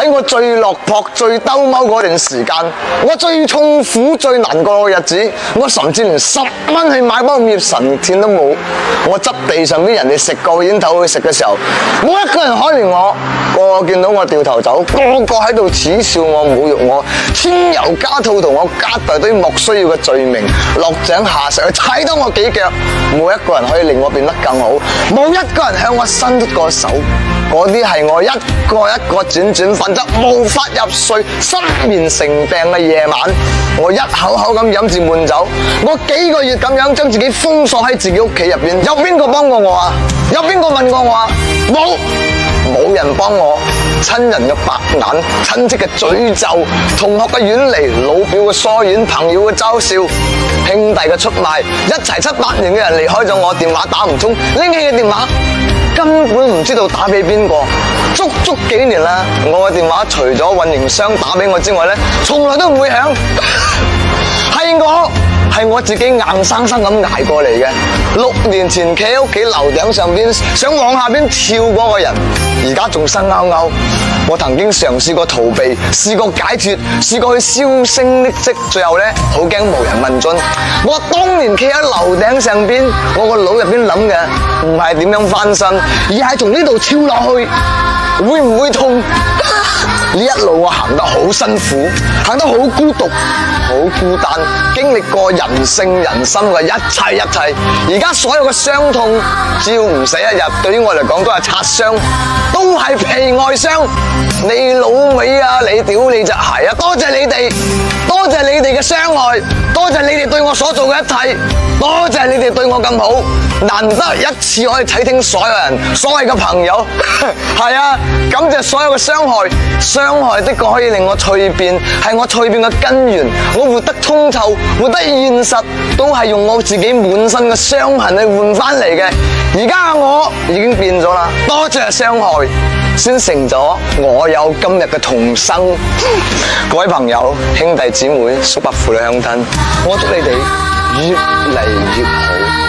喺我最落魄、最兜踎嗰段時間，我最痛苦、最難過嘅日子，我甚至連10蚊去買包葉神甜都冇。我執地上邊人哋食過煙頭去食嘅時候，冇一個人可憐我，個個見到我掉頭走，個個喺度恥笑我、侮辱我，添油加醋同我加大堆莫需要嘅罪名，落井下石去踩多我幾腳。冇一個人可以令我變得更好，冇一個人向我伸出過手。嗰啲係我一個一個輾轉瞓得無法入睡、失眠成病嘅夜晚，我一口口咁飲住悶酒，我幾個月咁樣將自己封鎖喺自己屋企入邊，有邊個幫過我啊？有邊個問過我啊？冇人幫我。親人嘅白眼，親戚嘅詛咒，同學嘅遠離，老表嘅疏遠，朋友嘅嘲笑，兄弟嘅出賣，一齊7、8年嘅人離開咗我，電話打唔通，拎起嘅電話根本唔知道打俾邊個，足足幾年啦，我嘅電話除咗運營商打俾我之外咧，從來都唔會響。係我自己硬生生咁捱過嚟嘅。6年前企喺屋企樓頂上邊，想往下邊跳嗰個人，而家仲生勾勾。我曾經嘗試過逃避，試過解脫，試過去銷聲匿跡，最後咧好驚無人問津。我當年企喺樓頂上邊，我個腦入邊諗嘅唔係點樣翻身，而係從呢度跳落去會唔會痛？呢一路我行得好辛苦，行得好孤獨，好孤單，經歷過人性人心嘅一切。而家所有嘅傷痛，只要唔死一日，對於我嚟講都係擦傷，都係皮外傷。你老味啊，你屌你隻鞋啊！多謝你哋，多謝你哋嘅傷害，多謝你哋對我所做嘅一切，多謝你哋對我咁好。難得一次可以睇清所有人，所謂嘅朋友，係啊，感謝所有嘅傷害。傷害的確可以令我蛻變，係我蛻變嘅根源。我活得通透，活得現實，都係用我自己滿身嘅傷痕去換翻嚟嘅。而家我已經變咗啦，多謝傷害，先成咗我有今日嘅童生。各位朋友、兄弟姊妹、叔伯父女鄉親，我祝你哋越嚟越好。